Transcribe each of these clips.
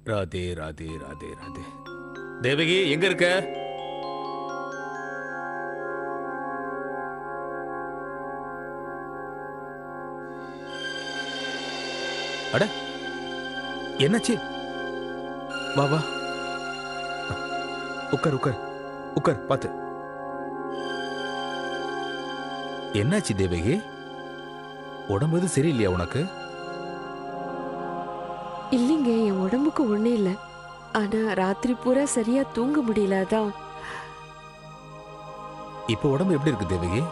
ராதே ராதே ராதே ராதே. தேவகி எங்க இருக்க? அட என்னாச்சு? வா வா, உட்கார் உட்கார் உட்கார். பாத்து. என்னாச்சு தேவகி? உடம்பு எதுவும் சரியில்லையா உனக்கு? இல்லைங்க, என் உடம்புக்கு ஒண்ணு இல்ல. ஆனா ராத்திரி பூரா சரியா தூங்க முடியல. அதான். இப்ப உடம்பு எப்படி இருக்கு தேவகி?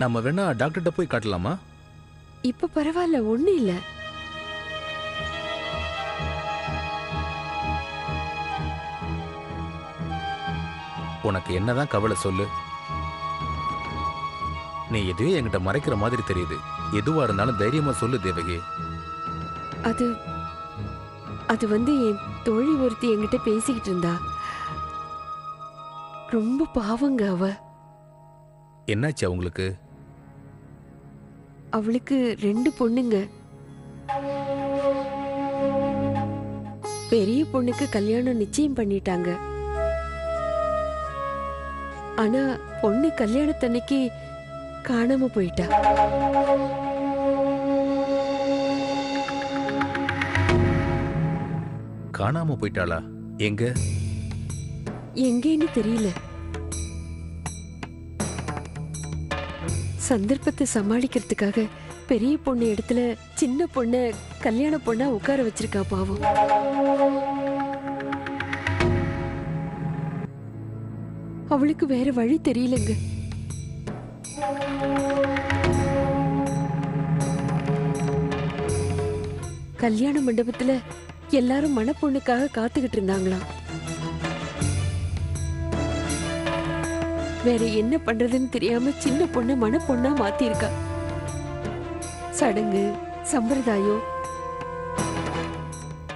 நம்ம வேணா டாக்டர்கிட்ட போய் காட்டலாமா? இப்ப பரவாயில்ல, ஒண்ணு இல்ல. உனக்கு என்னதான் கவலை சொல்லு. நீ எதுவே என்கிட்ட மறைக்கிற மாதிரி தெரியுது. எதுவா இருந்தாலும் தைரியமா சொல்லு தேவகி. அது அது வந்து என் தோழி ஒருத்தி என்கிட்ட பேசிக்கிட்டு இருந்தா. ரொம்ப பாவங்க அவ. என்னாச்சு அவங்களுக்கு? அவளுக்கு 2 பொண்ணுங்க. பெரிய பொண்ணுக்கு கல்யாணம் நிச்சயம் பண்ணிட்டாங்க. ஆனா பொண்ணு கல்யாணத்தன்னைக்கு காணாம போயிட்டா. காணாம போயிட்டாளா? எங்க? எங்கேன்னு தெரியல. சந்தர்ப்பத்தை சமாளிக்கிறதுக்காக பெரிய பொண்ணு இடத்துல சின்ன பொண்ண கல்யாண பொண்ணா உட்கார வச்சிருக்கா பாவம். அவளுக்கு வேற வழி தெரியலங்க. கல்யாண மண்டபத்துல எல்லாரும் மணப்பொண்ணுக்காக காத்துக்கிட்டு இருந்தாங்களாம். வேற என்ன பண்றதுன்னு தெரியாம சின்ன பொண்ண மணப்பொண்ணா மாத்திருக்கா. சடங்கு, சம்பிரதாயம்,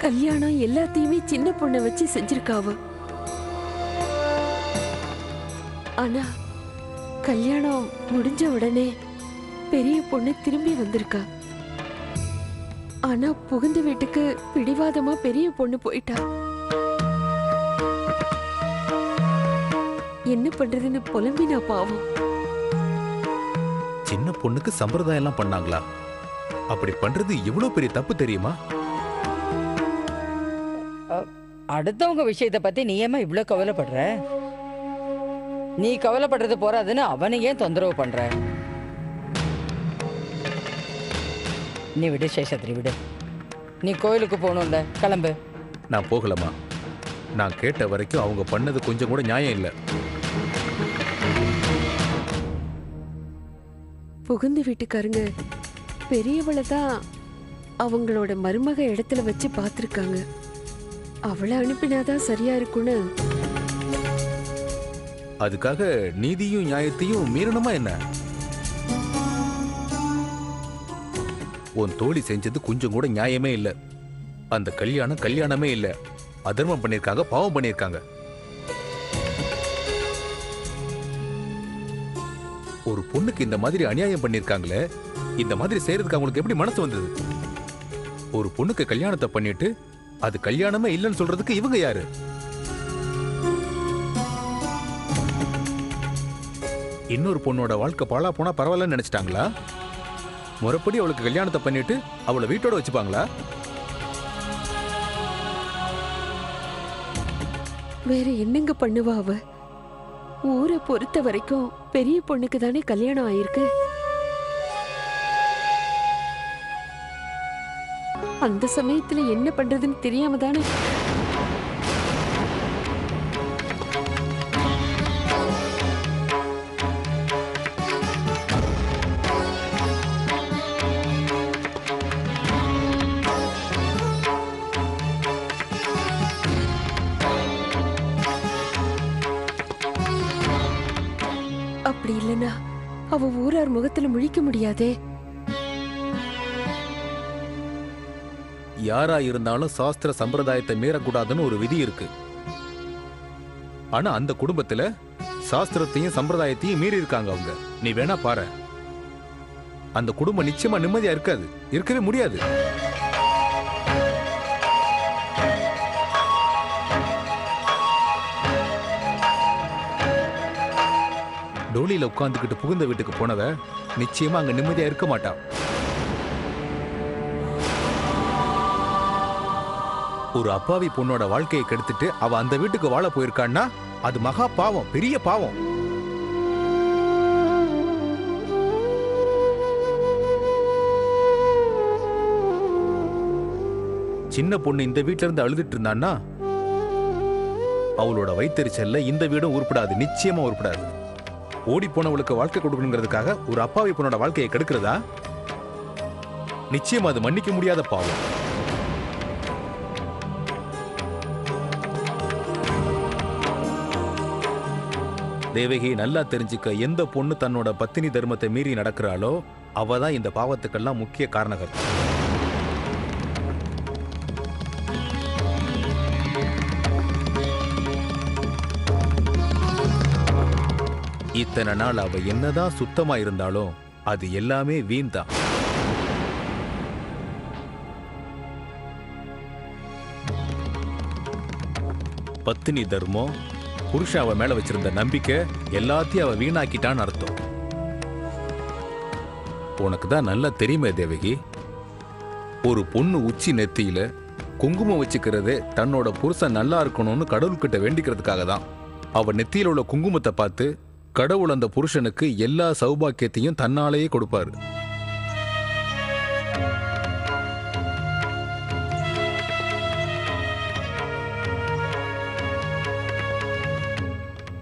கல்யாணம் எல்லாத்தையுமே சின்ன பொண்ணை வச்சு செஞ்சிருக்காவ. ஆனா கல்யாணம் முடிஞ்ச உடனே பெரிய பொண்ணு திரும்பி வந்திருக்கா. ஆனா புகுந்த வீட்டுக்கு பிடிவாதமா பெரிய பொண்ணு போயிட்டா. என்ன பண்றதுன்னு புலம்பினா பாவம். சின்ன பொண்ணுக்கு சம்பிரதாயம் எல்லாம் பண்ணாங்களா? அப்படி பண்றது எவ்வளவு பெரிய தப்பு தெரியுமா? அடுத்தவங்க விஷயத்தை பத்தி நீ ஏமா இவ்ளோ கவலைப்படுற? நீ கவலைப்படுறது போறாதுன்னு அவனை ஏன் தொந்தரவு பண்ற? நீ விடு சேஷாத்ரி, விடு. நீ கோயிலுக்கு போகணும்ல, கிளம்பு. நான் போகலமா. நான் கேட்ட வரைக்கும் அவங்க பண்ணது கொஞ்சம் கூட நியாயம் இல்லை. புகுந்த வீட்டுக்காரங்க பெரியவளை தான் அவங்களோட மருமக இடத்துல வச்சு பார்த்துருக்காங்க. அவளை அனுப்பினாதான் சரியா இருக்கும்னு. அதுக்காக நீதியும் நியாயத்தையும் மீறணுமா என்ன? உன் தோழி செஞ்சது கொஞ்சம் கூட நியாயமே இல்லை. அந்த கல்யாணம் கல்யாணமே இல்லை. அதர்மம் பண்ணிருக்காங்க, பாவம் பண்ணிருக்காங்க. ஒரு பொண்ணுக்கு இந்த மாதிரி அநியாயம் பண்ணிருக்காங்களே, இந்த மாதிரி செய்யறதுக்கு அவங்களுக்கு எப்படி மனசு வந்தது? ஒரு பொண்ணுக்கு கல்யாணத்தை பண்ணிட்டு அது கல்யாணமே இல்லைன்னு சொல்றதுக்கு இவங்க யாரு? இன்னொரு பொண்ணோட வாழ்க்கை பாழா போனா பரவாயில்லன்னு நினைச்சிட்டாங்களா? முறைப்படி அவளுக்கு கல்யாணத்தை பண்ணிட்டு அவளை வீட்டோட வச்சுப்பாங்களா? வேற என்னங்க பண்ணுவா அவ? ஊரை பொறுத்த வரைக்கும் பெரிய பொண்ணுக்கு தானே கல்யாணம் ஆயிருக்கு. அந்த சமயத்துல என்ன பண்றதுன்னு தெரியாம தானே. அப்படி இல்லைன்னா அவ ஊரார் முகத்துல முழிக்க முடியாதே. யாரா இருந்தாலும் சாஸ்திர சம்பிரதாயத்தை மீறக்கூடாதுன்னு ஒரு விதி இருக்கு. ஆனா அந்த குடும்பத்துல சாஸ்திரத்தையும் சம்பிரதாயத்தையும் மீறி இருக்காங்க அவங்க. நீ வேணா பாரு, அந்த குடும்பம் நிச்சயமா நிம்மதியா இருக்காது, இருக்கவே முடியாது. மாடியில உட்கார்ந்துகிட்டு புகுந்த வீட்டுக்கு போனவ நிச்சயமா அங்க நிம்மதியா இருக்க மாட்டான். ஒரு அப்பாவி பொண்ணோட வாழ்க்கையை கெடுத்துட்டு அவ அந்த வீட்டுக்கு வாழ போயிருக்கான்னா அது மகா பாவம், பெரிய பாவம். சின்ன பொண்ணு இந்த வீட்ல இருந்து அழுதுட்டு இருந்தான்னா அவளோட வயித்தெரிச்சல்ல இந்த வீடும் உருப்படாது, நிச்சயமா உருப்படாது. ஓடி போனவளுக்கு வாழ்க்கை கொடுக்கணுங்கிறதுக்காக ஒரு அப்பாவி பொண்ணோட வாழ்க்கையை கெடுக்கிறதா? நிச்சயமா அது மன்னிக்க முடியாத பாவம். தேவகி, நல்லா தெரிஞ்சுக்க, எந்த பொண்ணு தன்னோட பத்தினி தர்மத்தை மீறி நடக்கிறாளோ அவ தான் இந்த பாவத்துக்கெல்லாம் முக்கிய காரணகர்த்தா. இத்தனை நாள் அவ என்னதான் சுத்தமா இருந்தாலும் அது எல்லாமே வீண் தான். பத்தினி தர்மம், புருஷன் அவ மேல வச்சிருந்த நம்பிக்கை எல்லாத்தையும் அவ வீணாக்கிட்டான்னு அர்த்தம். உனக்கு தான் நல்லா தெரியுமே தேவகி, ஒரு பொண்ணு உச்சி நெத்தியில குங்குமம் வச்சுக்கிறதே தன்னோட புருஷன் நல்லா இருக்கணும்னு கடவுள்கிட்ட வேண்டிக்கிறதுக்காக தான். அவ நெத்தியில உள்ள குங்குமத்தை பார்த்து கடவுள் அந்த புருஷனுக்கு எல்லா சௌபாக்கியத்தையும் தன்னாலேயே கொடுப்பாரு.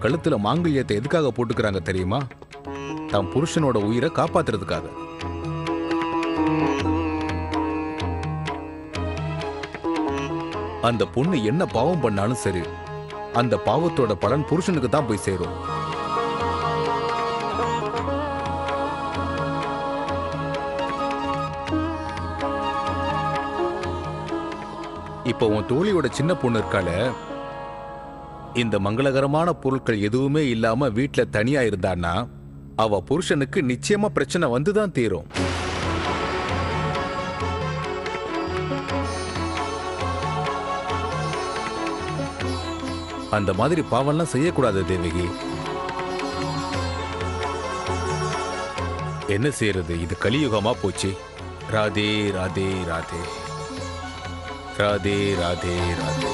கழுத்துல மாங்கல்யத்தை எதுக்காக போட்டுக்கிறாங்க தெரியுமா? தம் புருஷனோட உயிரை காப்பாத்துறதுக்காக. அந்த பொண்ணு என்ன பாவம் பண்ணாலும் சரி, அந்த பாவத்தோட பலன் புருஷனுக்கு தான் போய் சேரும். இப்போ உன் தோழியோட சின்ன பொண்ணு இருக்கால, இந்த மங்களகரமான பொருட்கள் எதுவுமே இல்லாம வீட்டுல தனியா இருந்தான்னா அவ புருஷனுக்கு நிச்சயமா பிரச்சனை வந்துதான் தீரும். அந்த மாதிரி பாவம்லாம் செய்யக்கூடாது தேவகி. என்ன செய்யறது, இது கலியுகமா போச்சு. ராதே ராதே ராதே ராதே ராதே ராதே.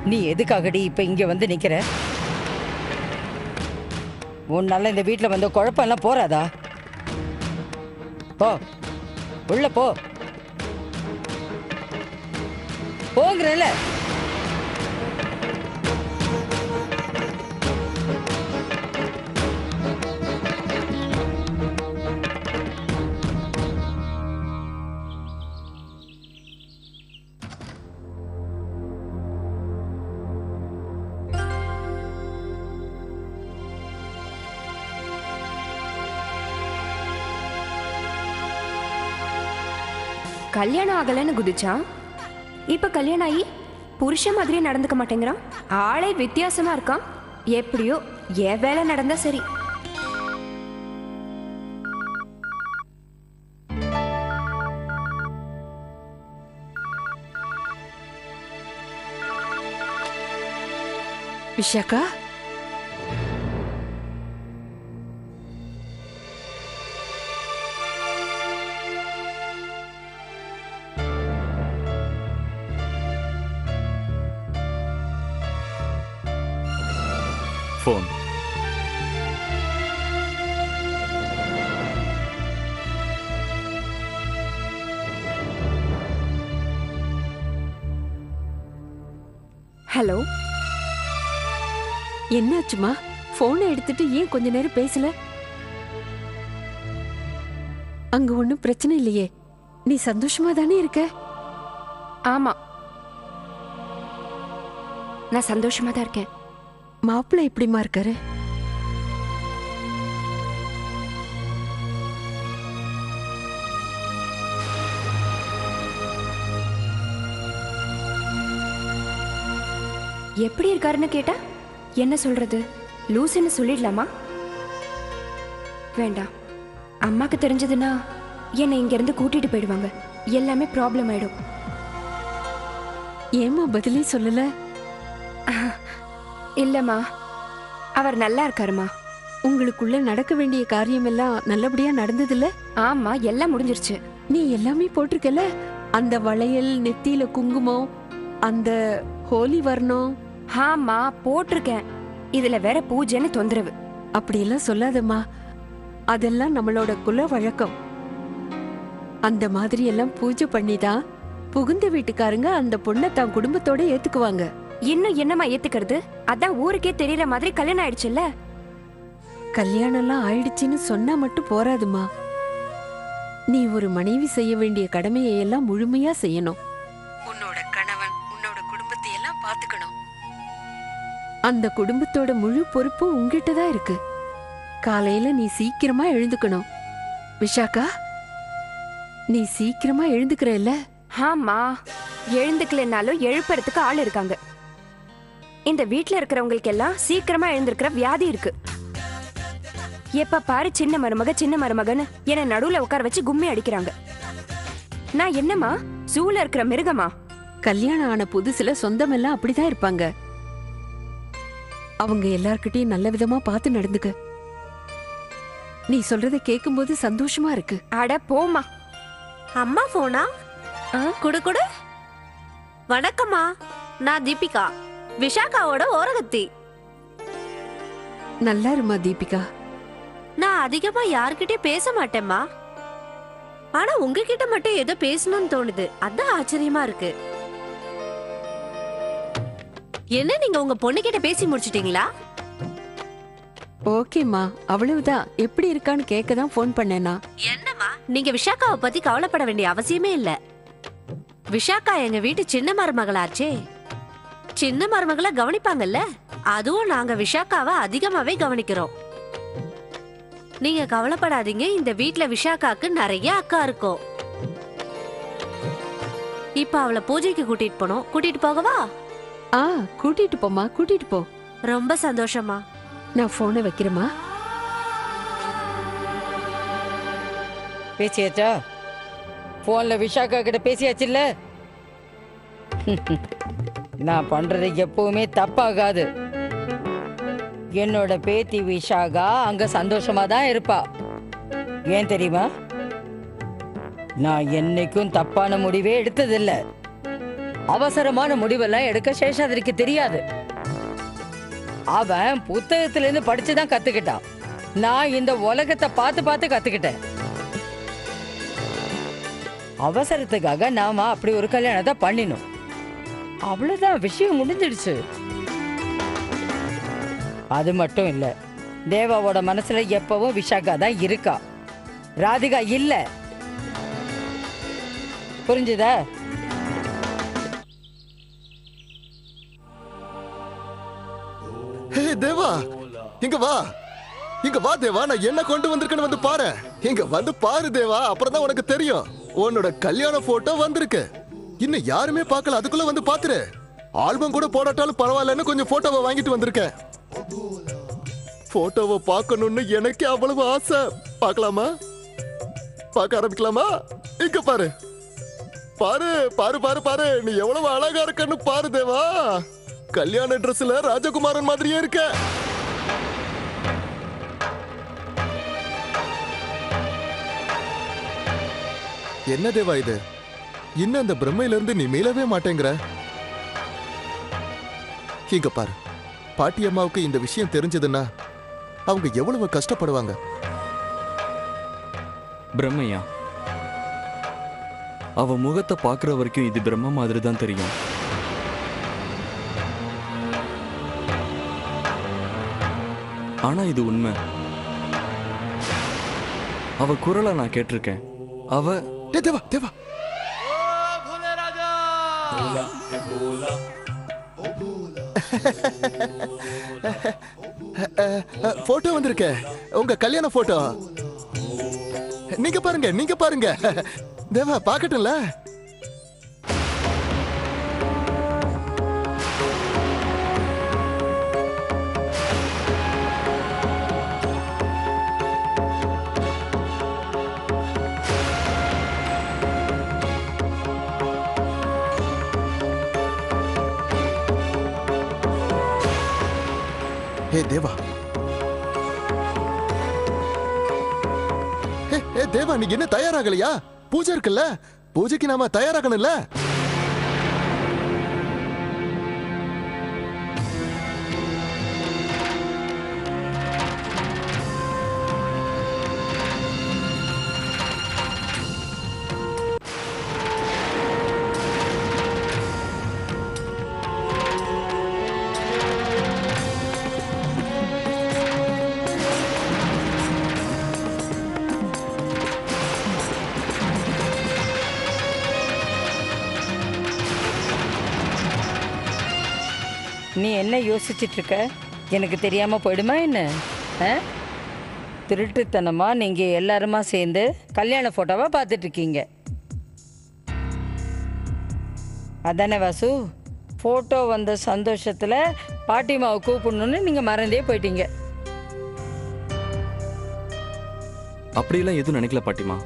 நீ எதுக்காகடி இப்ப இங்க வந்து நிக்கிற? உன்னால இந்த வீட்டுல வந்து குழப்பம் எல்லாம் போறாதா? போ, உள்ள போ, போங்கிறல்ல. கல்யாணம் ஆகலன்னு குதிச்சான். இப்ப கல்யாணம் ஆகி புருஷன் மாதிரியே நடந்துக்க மாட்டேங்கிறான். ஆளே வித்தியாசமா இருக்கான். எப்படியோ என் வேலை நடந்தா சரி. விஷாக்கா, போன். ஹலோ, என்னாச்சுமா? போனை எடுத்துட்டு ஏன் கொஞ்ச நேரம் பேசல? அங்க ஒண்ணும் பிரச்சனை இல்லையே? நீ சந்தோஷமா தானே இருக்க? ஆமா, நான் சந்தோஷமா தான் இருக்கேன். மாப்பிள்ளை எப்படிமா இருக்காரு? எப்படி இருக்காருன்னு கேட்டா என்ன சொல்றது? லூசுன்னு சொல்லிடலாமா? வேண்டாம், அம்மாக்கு தெரிஞ்சதுன்னா என்னை இங்க இருந்து கூட்டிட்டு போயிடுவாங்க. எல்லாமே ப்ராப்ளம் ஆயிடும். ஏமா பதிலே சொல்லல? இல்லம்மா, அவர் நல்லா இருக்காருமா. உங்களுக்குள்ள நடக்க வேண்டிய காரியம் எல்லாம் நல்லபடியா நடந்ததுல? ஆமா, எல்லாம் முடிஞ்சிருச்சு. நீ எல்லாமே போட்டிருக்கல, அந்த வளையல், நெத்தியில குங்குமம், அந்த ஹோலி வர்ணம். ஆமா, போட்டிருக்கேன். இதுல வேற பூஜைன்னு தொந்தரவு. அப்படியெல்லாம் சொல்லாதம்மா, அதெல்லாம் நம்மளோட குல வழக்கம். அந்த மாதிரி எல்லாம் பூஜை பண்ணிதான் புகுந்த வீட்டுக்காரங்க அந்த பொண்ணை தான் குடும்பத்தோட ஏத்துக்குவாங்க. இன்னும் என்னம்மா ஏத்துக்கிறது? அதான் ஊருக்கே தெரியற மாதிரி கல்யாணம் ஆயிடுச்சுல்ல. கல்யாணம் எல்லாம் ஆயிடுச்சுன்னு சொன்னா மட்டும் போராதுமா. நீ ஒரு மனைவி செய்ய வேண்டிய கடமையை எல்லாம் முழுமையா செய்யணும். உன்னோட கணவன், உன்னோட குடும்பத்தை எல்லாம் பாத்துக்கணும். அந்த குடும்பத்தோட முழு பொறுப்பும் உங்ககிட்ட தான் இருக்கு. காலையில நீ சீக்கிரமா எழுந்துக்கணும். விஷாக்கா, நீ சீக்கிரமா எழுந்துக்கிறல்ல? ஆமா, எழுந்துக்கலனாலும் எழுப்புறதுக்கு ஆள் இருக்காங்க. இந்த வீட்ல இருக்கிறவங்களுக்கு எல்லாம் சீக்கிரமா எழுந்திருக்கிற வியாதி இருக்கு. எப்ப பாரு சின்ன மருமகன்னு என்ன நடுவுல உட்கார வச்சு கும்மி அடிக்கிறாங்க. நான் என்னமா சூழ இருக்கிற மிருகமா? கல்யாணம் ஆன புதுசுல சொந்தமெல்லாம் அப்படிதான் இருப்பாங்க. அவங்க எல்லார்கிட்டயும் நல்ல விதமா பார்த்து நடந்துக்க. நீ சொல்றத கேக்கும்போது சந்தோஷமா இருக்கு. அட போமா. அம்மா போனா குடு குடு. வணக்கம்மா, நான் தீபிகா, விஷாக்காவோட ஓரகத்தி. நல்லா இருமா தீபிகா. நான் அதிகமா யார்கிட்டயும் பேச மாட்டேம்மா. ஆனா உங்ககிட்ட மட்டும் ஏதோ பேசணும்னு தோணுது. அதான் ஆச்சரியமா இருக்கு. என்ன, நீங்க உங்க பொண்ணு கிட்ட பேசி முடிச்சிட்டீங்களா? ஓகேம்மா, அவ்வளவுதான். எப்படி இருக்கான்னு கேட்க தான் ஃபோன் பண்ணேனா. என்னம்மா, நீங்க விஷாக்காவை பத்தி கவலைப்பட வேண்டிய அவசியமே இல்ல. விஷாக்கா எங்க வீட்டு சின்ன மருமகளாச்சே. சின்ன மருமகளை கவனிப்பாங்கல்ல, அதுவும் நாங்க விஷாக்காவை அதிகமாவே கவனிக்கிறோம். நீங்க கவலைப்படாதீங்க. இந்த வீட்ல விஷாக்காக்கு நிறைய அக்கா இருக்கும். இப்ப அவளை பூஜைக்கு கூட்டிட்டு போனோம். கூட்டிட்டு போகவா? கூட்டிட்டு போமா, கூட்டிட்டு போ. ரொம்ப சந்தோஷமா. நான் போனை வைக்கிறேமா. பேசியாச்சா? போன்ல விஷாக்கா கிட்ட பேசியாச்சுல்ல? நான் பண்றது எப்பவுமே தப்பாகாது. என்னோட பேத்தி விஷாகா அங்க சந்தோஷமா தான் இருப்பா. ஏன் தெரியுமா? நான் என்னைக்கும் தப்பான முடிவே எடுத்ததில்ல. அவசரமான முடிவெல்லாம் எடுக்க சேஷாதிரிக்கு தெரியாது. அவன் புத்தகத்துல இருந்து படிச்சுதான் கத்துக்கிட்டான். நான் இந்த உலகத்தை பார்த்து பார்த்து கத்துக்கிட்டேன். அவசரத்துக்காக நாம அப்படி ஒரு கல்யாணத்தை பண்ணினோம். அவ்வளவுதான், விஷயம் முடிஞ்சிடுச்சு. அது மட்டும் இல்ல, தேவாவோட மனசுல எப்பவும் விஷாக்கா தான் இருக்கா, ராதிகா இல்ல. புரிஞ்சுதா? தேவா, இங்க வா, இங்க வா தேவா. நான் என்ன கொண்டு வந்திருக்கேன்னு வந்து பாரு. இங்க வந்து பாரு தேவா, அப்புறம் தான் உனக்கு தெரியும். உன்னோட கல்யாண போட்டோ வந்திருக்கு. இன்னும் யாருமே பார்க்கல, அதுக்குள்ள வந்து பாத்துரு. ஆல்பம் கூட போடாட்டாலும் பரவாயில்லன்னு கொஞ்சம் போட்டோவை வாங்கிட்டு வந்திருக்கேன். போட்டோவை பார்க்கணும்னு எனக்கு அவ்வளவு ஆசை. பார்க்கலாமா? பார்க்க ஆரம்பிக்கலாமா? இங்க பாரு, பாரு பாரு பாரு பாரு, நீ எவ்வளவு அழகா இருக்கன்னு பாரு தேவா. கல்யாண ட்ரெஸ்ல ராஜகுமாரன் மாதிரியே இருக்க. என்ன தேவா இது? இன்னும் அந்த பிரம்மையில இருந்து நீ மீளவே மாட்டேங்கிற. இங்க பாரு, பாட்டி அம்மாவுக்கு இந்த விஷயம் தெரிஞ்சதுன்னா அவங்க எவ்வளவு கஷ்டப்படுவாங்க. பிரம்மையா, அவ முகத்தை பாக்குற வரைக்கும் இது பிரம்ம மாதிரி தான் தெரியும். ஆனா இது உண்மை. அவ குரலை நான் கேட்டிருக்கேன். அவ டேய் தேவா தேவா, போட்டோ வந்திருக்க, உங்க கல்யாண போட்டோ. நீங்க பாருங்க, நீங்க பாருங்க. தேவா பாக்கட்டும்ல? ஹே தேவா, ஹே தேவா, நீங்க என்ன தயாராகலையா? பூஜை இருக்குல்ல, பூஜைக்கு நாம தயாராகணும்ல. நீ என்ன யோசிச்சுட்டு இருக்க? எனக்கு தெரியாம போயிடுமா என்ன? திருட்டுத்தனமா நீங்க எல்லாருமா சேர்ந்து கல்யாண போட்டோவா பார்த்துட்டு இருக்கீங்க அதானே வாசு? போட்டோ வந்த சந்தோஷத்துல பாட்டிமாவை கூப்பிடணும்னு நீங்க மறந்தே போயிட்டீங்க. அப்படியெல்லாம் எதுவும் நினைக்கல பாட்டிமா.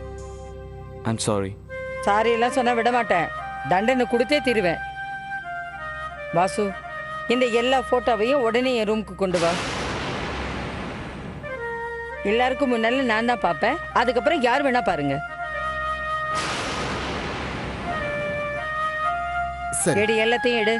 I'm sorry. சாரி எல்லாம் சொன்னா விட மாட்டேன், தண்டனை கொடுத்தே தீருவேன். வாசு, இந்த எல்லா போட்டோவையும் உடனே என் ரூமுக்கு கொண்டு வா. எல்லாருக்கும் முன்னால நான் தான் பார்ப்பேன், அதுக்கப்புறம் யார் வேணா பாருங்க. எடு, எல்லாத்தையும் எடு.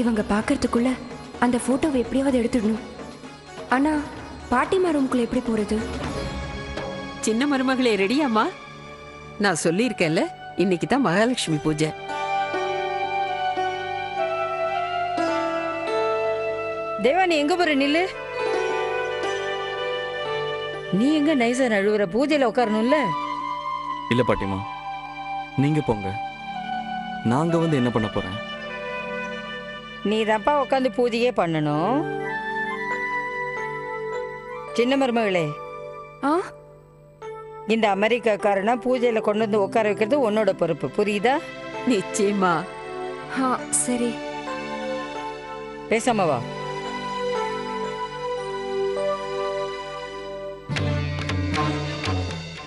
இவங்க பார்க்கறதுக்குள்ள அந்த போட்டோவை எப்படியாவது எடுத்துடணும். ஆனா பாட்டிமா ரூம்குள்ள எப்படி போறது? சின்ன மருமகளே ரெடியாம்மா? நான் சொல்லியிருக்கேன்ல, இன்னைக்கு தான் மகாலட்சுமி பூஜை. தேவா, நீ எங்க போற? நில்லு. நீ எங்க நைசா நழுவுற? பூஜையில உட்காரணும்ல. இல்ல பாட்டிமா, நீங்க போங்க. நாங்க வந்து என்ன பண்ண போறேன்? நீ தான்ப்பா உட்காந்து பூஜையே பண்ணணும். சின்ன மருமகளே, இந்த அமெரிக்காக்காரனா பூஜையில கொண்டு வந்து உட்கார வைக்கிறது உன்னோட பொறுப்பு, புரியுதா? நிச்சயமா. சரி, பேசாம வா.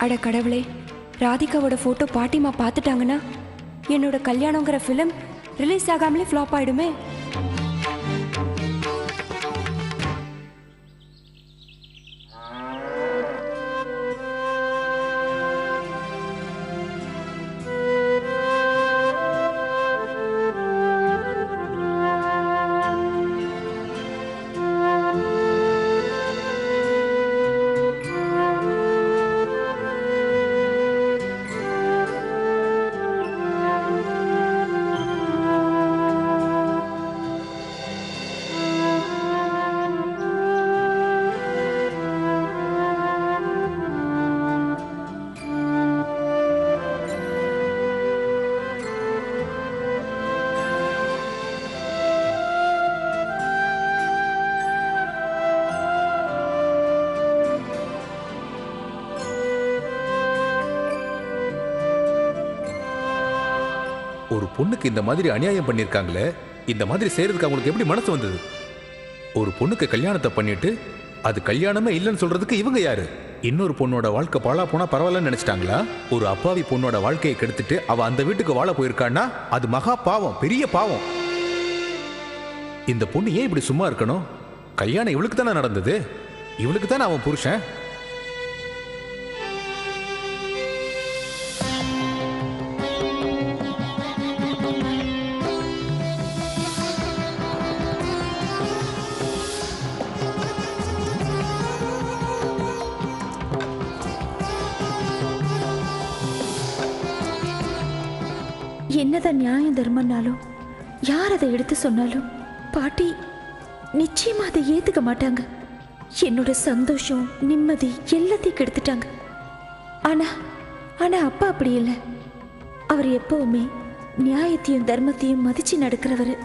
அட கடவுளே, ராதிகாவோட போட்டோ பாட்டிமா பார்த்துட்டாங்கன்னா என்னோட கல்யாணங்கிற ஃபிலிம் ரிலீஸ் ஆகாமலே ஃப்ளாப் ஆயிடுமே. ஒரு பொண்ணுக்கு இந்த மாதிரி அநியாயம் பண்ணிருக்காங்களே, இந்த மாதிரி செய்யறதுக்கு அவங்களுக்கு எப்படி மனசு வந்தது? ஒரு பொண்ணுக்கு கல்யாணத்தை பண்ணிட்டு அது கல்யாணமே இல்லைன்னு சொல்றதுக்கு இவங்க யாரு? இன்னொரு பொண்ணோட வாழ்க்கை பாழா போனா பரவாயில்லன்னு நினைச்சிட்டாங்களா? ஒரு அப்பாவி பொண்ணோட வாழ்க்கையை கெடுத்துட்டு அவ அந்த வீட்டுக்கு வாழ போயிருக்கான்னா அது மகா பாவம், பெரிய பாவம். இந்த பொண்ணு ஏன் இப்படி சும்மா இருக்கணும்? கல்யாணம் இவளுக்கு தானே நடந்தது, இவளுக்கு தானே அவன் புருஷன். என்னதான் நியாயம் தர்மம்னாலும் யார் அதை எடுத்து சொன்னாலும் பாட்டி நிச்சயமா அதை ஏத்துக்க மாட்டாங்க. என்னோட சந்தோஷம் நிம்மதி எல்லாத்தையும் கெடுத்துட்டாங்க. ஆனா ஆனா அப்பா அப்படி இல்லை. அவர் எப்பவுமே நியாயத்தையும் தர்மத்தையும் மதிச்சு நடக்கிறவர்.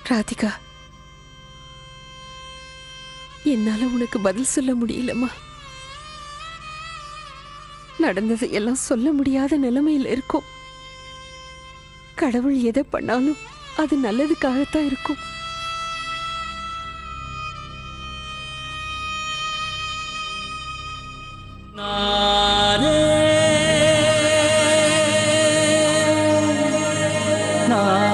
ராதிகா, என்னால உனக்கு பதில் சொல்ல முடியலம்மா. நடந்தது எல்லாம் சொல்ல முடியாத நிலைமையில் இருக்கும். கடவுள் எதை பண்ணாலும் அது நல்லதுக்காகத்தான் இருக்கும். நான்